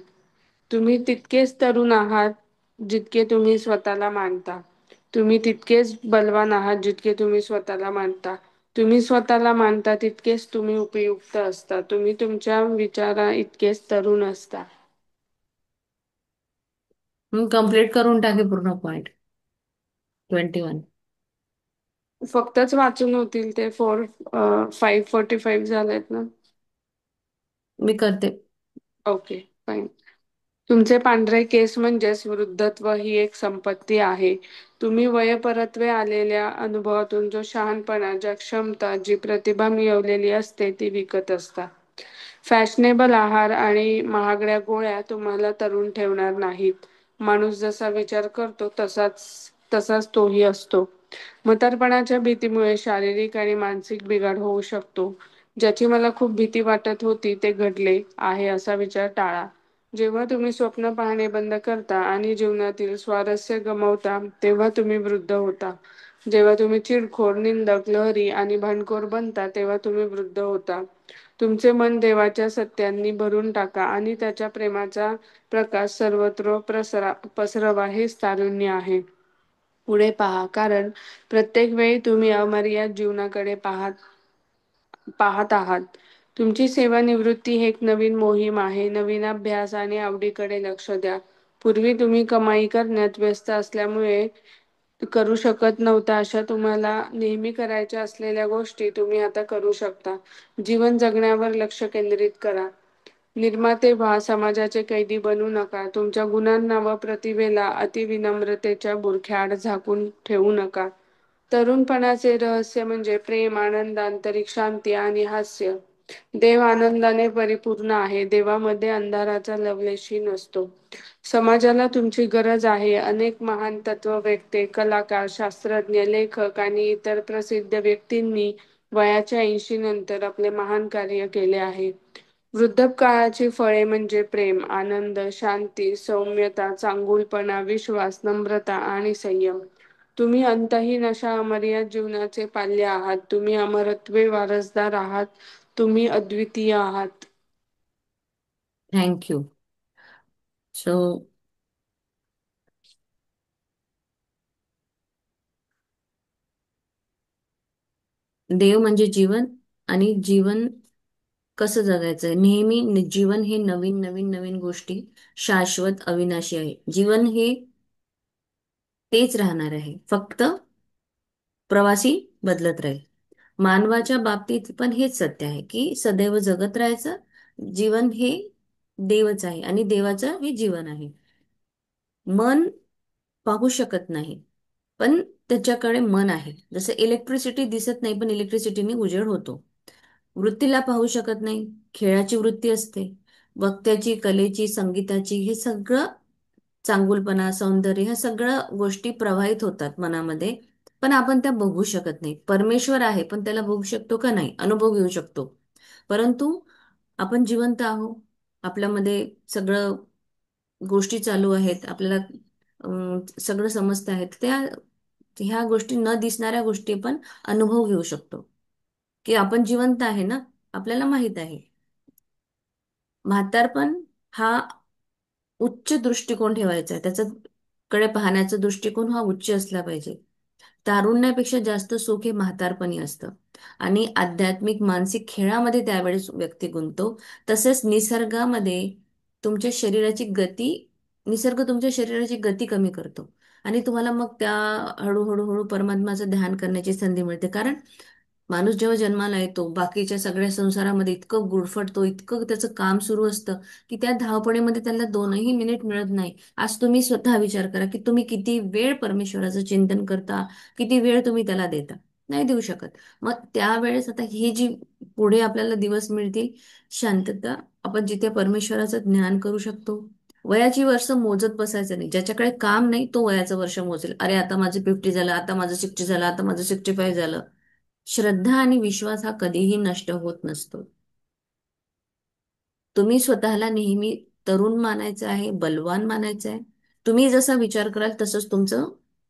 Speaker 2: तुम्ही तितकेच तरुण आहात जितके तुम्ही स्वतःला मानता. तुम्ही तितकेच बलवान आहात जितके तुम्ही स्वतःला मानता. तुम्ही स्वतःला मानता तितकेच तुम्ही उपयुक्त असता. तुम्ही तुमच्या विचारा इतकेच तरुण असता.
Speaker 1: मग कम्प्लीट करून टाके पूर्ण पॉइंट. 21.
Speaker 2: फक्तच वाचून होतील ते 5:45 झालेत ना?
Speaker 1: मी करते.
Speaker 2: Okay, fine. तुमचे पांढरे केस म्हणजेच वृद्धत्व ही एक संपत्ती आहे. तुम्ही वयपरत्वे आलेल्या अनुभवातून जो शहाणपणा, ज्या क्षमता, जी प्रतिभा मिळवलेली असते ती विकत असता. फॅशनेबल आहार आणि महागड्या गोळ्या तुम्हाला तरुण ठेवणार नाहीत. माणूस जसा विचार करतो तसाच तोही असतो. म्हातारपणाच्या भीतीमुळे शारीरिक आणि मानसिक बिघाड होऊ शकतो. ज्याची मला खूप भीती वाटत होती ते घडले आहे असा विचार टाळा. जेव्हा तुम्ही स्वप्न पाहणे बंद करता आणि जीवनातील स्वारस्य गमावता, तेव्हा तुम्ही वृद्ध होता. जेव्हा तुम्ही चिडखोर, निंदक, लहरी आणि भांडखोर बनता, तेव्हा तुम्ही वृद्ध होता. तुमचे मन देवाच्या सत्यांनी भरून टाका आणि त्याच्या प्रेमाचा प्रकाश सर्वत्र पसरवा. हेच तारुण्य आहे. पुढे पहा, कारण प्रत्येक वेळी तुम्ही अमर्याद जीवनाकडे पाहत आहात. तुमची सेवानिवृत्ती ही एक नवीन मोहीम आहे. नवीन अभ्यास आणि आवडीकडे लक्ष द्या. पूर्वी तुम्ही कमाई करण्यात व्यस्त असल्यामुळे करू शकत नव्हता अशा तुम्हाला नेहमी करायच्या असलेल्या गोष्टी तुम्ही आता करू शकता. जीवन जगण्यावर लक्ष केंद्रित करा. निर्माते व्हा, समाजाचे कैदी बनू नका. तुमच्या गुणांना व प्रतिभेला अतिविनम्रतेच्या बुरख्याआड झाकून ठेवू नका. तरुणपणाचे रहस्य म्हणजे प्रेम, आनंद, आंतरिक शांती आणि हास्य. देव आनंदाने परिपूर्ण आहे. देवामध्ये अंधाराचा लवलेशही नसतो. समाजाला तुमची गरज आहे. अनेक महान तत्ववेत्ते, कलाकार, शास्त्रज्ञ, लेखक आणि इतर प्रसिद्ध व्यक्तींनी वयाच्या 80 नंतर आपले महान कार्य केले आहे. वृद्धकाळाची फळे म्हणजे प्रेम, आनंद, शांती, सौम्यता, चांगुलपणा, विश्वास, नम्रता आणि संयम. तुम्ही अंतहीन अशा अमर्याद जीवनाचे पाल्य आहात. तुम्ही अमरत्वे वारसदार आहात. तुम्ही अद्वितीय आहात.
Speaker 1: थँक्यू. सो देव म्हणजे जीवन. आणि जीवन कसं जगायचं? नेहमी जीवन हे नवीन नवीन नवीन गोष्टी, शाश्वत अविनाशी आहे. जीवन हे तेच राहणार आहे, फक्त प्रवासी बदलत राहील. मानवाच्या बाबतीत पण हेच सत्य आहे की सदैव जगत राहायचं. जीवन हे देवच आहे आणि देवाचं हे जीवन आहे. मन पाहू शकत नाही, पण त्याच्याकडे मन आहे. जसं इलेक्ट्रिसिटी दिसत नाही, पण इलेक्ट्रिसिटीने उजेड होतो. वृत्तीला पाहू शकत नाही, खेळाची वृत्ती असते. वक्त्याची, कलेची, संगीताची, हे सगळं चांगुलपणा, सौंदर्य, ह्या सगळ्या गोष्टी प्रवाहित होतात मनामध्ये, पण आपण त्या बघू शकत नाही. परमेश्वर आहे, पण त्याला बघू शकतो का? नाही. अनुभव घेऊ शकतो, परंतु आपण जिवंत आहोत. आपल्यामध्ये सगळं गोष्टी चालू आहेत, आपल्याला सगळं समजत आहेत. ह्या गोष्टी, न दिसणाऱ्या गोष्टी पण अनुभव घेऊ शकतो, की आपण जिवंत आहे ना, आपल्याला माहित आहे. म्हातारपण हा उच्च दृष्टिकोन ठेवायचा आहे, त्याचा कडे पाहण्याचा दृष्टिकोन हा उच्च असला पाहिजे. तारुण्यापेक्षा जास्त सुख हे म्हातारपणी असतं. आणि आध्यात्मिक मानसिक खेळामध्ये त्यावेळेस व्यक्ती गुंततो. तसेच निसर्गामध्ये तुमच्या शरीराची गती, निसर्ग तुमच्या शरीराची गती कमी करतो, आणि तुम्हाला मग त्या हळूहळू हळू परमात्माचं ध्यान करण्याची संधी मिळते. कारण माणूस जेव्हा जन्माला येतो, बाकीच्या सगळ्या संसारामध्ये इतकं गुरफटतो, इतकं त्याचं काम सुरू असतं, की त्या धावपळीमध्ये त्याला 2ही मिनिट मिळत नाही. आज तुम्ही स्वतः विचार करा, की तुम्ही किती वेळ परमेश्वराचं चिंतन करता, किती वेळ तुम्ही त्याला देता. नाही देऊ शकत. मग त्यावेळेस आता ही जी पुढे आपल्याला दिवस मिळतील, शांतता, आपण जिथे परमेश्वराचं ज्ञान करू शकतो. वयाची वर्ष मोजत बसायचं नाही. ज्याच्याकडे काम नाही तो वयाचं वर्ष मोजेल. अरे आता माझं 50 झालं, आता माझं 60 झालं, आता माझं 65 झालं. श्रद्धा आणि विश्वास हा कधीही नष्ट होत नसतो. तुम्ही स्वतःला नेहमी तरुण मानायचं आहे, बलवान मानायचं आहे. तुम्ही जसा विचार कराल तसंच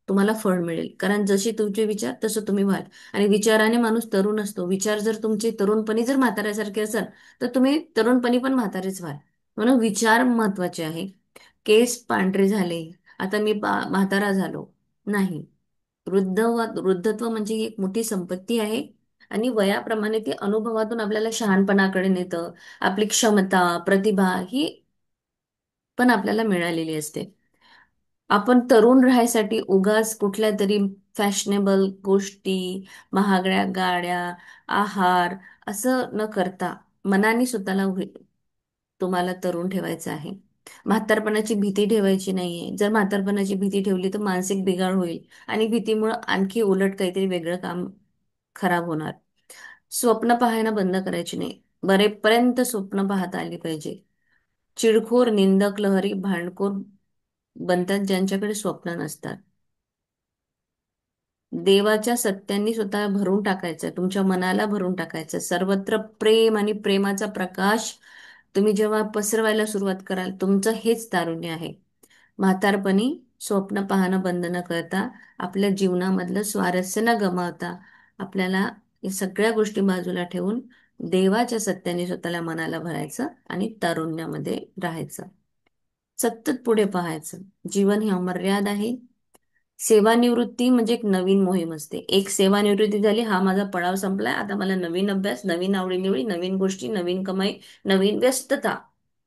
Speaker 1: तुम्हाला फळ मिळेल. कारण जसे तुमचे विचार तसं तुम्ही व्हाल. आणि विचाराने माणूस तरुण असतो. विचार जर तुमचे तरुणपणी जर म्हाताऱ्यासारखे असेल, तर तुम्ही तरुणपणी पण म्हातारेच व्हाल. म्हणून विचार महत्वाचे आहे. केस पांढरे झाले, आता मी म्हातारा झालो, नाही. वृद्धत्व म्हणजे ही एक मोठी संपत्ती आहे. आणि वयाप्रमाणे ते अनुभवातून आपल्याला शहाणपणाकडे नेतं. आपली क्षमता, प्रतिभा ही पण आपल्याला मिळालेली असते. आपण तरुण राहायसाठी उगाच कुठल्या तरी फॅशनेबल गोष्टी, महागड्या गाड्या, आहार, असं न करता मनाने स्वतःला तुम्हाला तरुण ठेवायचं आहे. म्हातारपणाची भीती ठेवायची नाहीये. जर म्हातारपणाची भीती ठेवली तर मानसिक बिघाड होईल, आणि भीतीमुळे आणखी उलट काहीतरी वेगळं काम खराब होणार. स्वप्न पाहायला बंद करायची नाही. बरेपर्यंत स्वप्न पाहता आली पाहिजे. चिडखोर, निंदक, लहरी, भांडखोर बनतात ज्यांच्याकडे स्वप्न नसतात. देवाच्या सत्यांनी स्वतः भरून टाकायचं, तुमच्या मनाला भरून टाकायचं. सर्वत्र प्रेम आणि प्रेमाचा प्रकाश तुम्ही जेव्हा पसरवायला सुरुवात कराल, तुमचं हेच तारुण्य आहे. म्हातारपणी स्वप्न पाहणं बंद न करता, आपल्या जीवनामधलं स्वारस्य न गमावता, आपल्याला या सगळ्या गोष्टी बाजूला ठेवून देवाच्या सत्याने स्वतःला मनाला भरायचं आणि तारुण्यामध्ये राहायचं. सतत पुढे पाहायचं. जीवन ही अमर्याद आहे. सेवानिवृत्ती म्हणजे एक नवीन मोहीम असते. एक सेवानिवृत्ती झाली, हा माझा पडाव संपलाय, आता मला नवीन अभ्यास, नवीन आवडीनिवडी, नवीन गोष्टी, नवीन कमाई, नवीन व्यस्तता.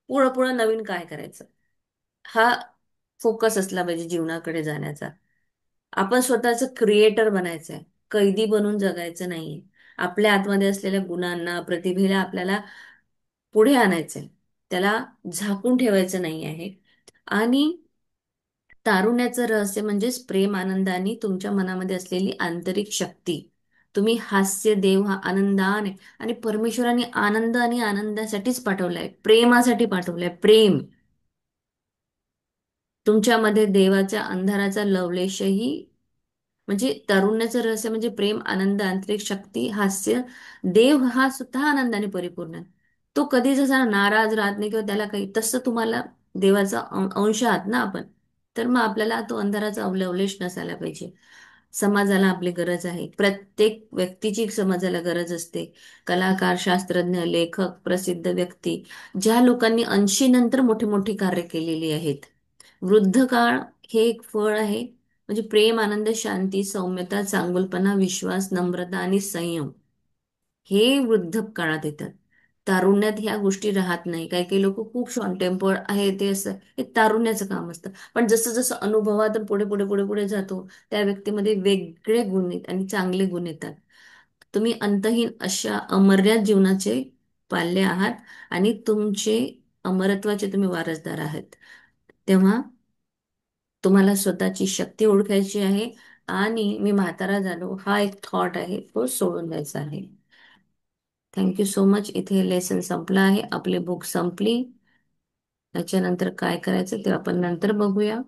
Speaker 1: पुढं पुढं नवीन काय करायचं, हा फोकस असला पाहिजे जीवनाकडे जाण्याचा. आपण स्वतःचं क्रिएटर बनायचं आहे, कैदी बनून जगायचं नाहीये. आपल्या आतमध्ये असलेल्या गुणांना, प्रतिभेला आपल्याला पुढे आणायचंय, त्याला झाकून ठेवायचं नाही आहे. आणि तारुण्याचं रहस्य म्हणजेच प्रेम, आनंद आणि तुमच्या मनामध्ये असलेली आंतरिक शक्ती. तुम्ही हास्य, देव हा आनंदाने, आणि परमेश्वराने आनंद आणि आनंदासाठीच पाठवलाय, प्रेमासाठी पाठवलाय. प्रेम तुमच्यामध्ये देवाच्या अंधाराचा लवलेशही, म्हणजे तारुण्याचं रहस्य म्हणजे प्रेम, आनंद, आंतरिक शक्ती, हास्य. देव हा सुद्धा आनंदाने परिपूर्ण आहे. तो कधी जसा नाराज राहत नाही, किंवा त्याला काही, तसं तुम्हाला देवाचा अंश आहात ना आपण. तर मग आपल्याला तो अंधाराचा अवलवलेश नसायला पाहिजे. समाजाला आपली गरज आहे. प्रत्येक व्यक्तीची समाजाला गरज असते. कलाकार, शास्त्रज्ञ, लेखक, प्रसिद्ध व्यक्ती, ज्या लोकांनी 80 नंतर मोठी मोठी कार्य केलेली आहेत. वृद्ध काळ हे एक फळ आहे. म्हणजे प्रेम, आनंद, शांती, सौम्यता, चांगुलपणा, विश्वास, नम्रता आणि संयम हे वृद्ध काळात येतात. तारुण्यात ह्या गोष्टी राहत नाही. काही काही लोक खूप शॉर्ट टेम्पर आहे, ते असं, हे तारुण्याचं काम असतं. पण जसं जसं अनुभवातून पुढे पुढे पुढे पुढे जातो, त्या व्यक्तीमध्ये वेगळे गुण येतात आणि चांगले गुण येतात. तुम्ही अंतहीन अशा अमर्याद जीवनाचे पाल्य आहात, आणि तुमचे अमरत्वाचे तुम्ही वारसदार आहात. तेव्हा तुम्हाला स्वतःची शक्ती ओळखायची आहे आणि मी म्हातारा झालो हा एक थॉट आहे तो सोडून द्यायचा आहे. Thank you so much. इथे लेसन संपलं आहे, आपली बुक संपली. त्याच्यानंतर काय करायचं ते आपण नंतर बघूया.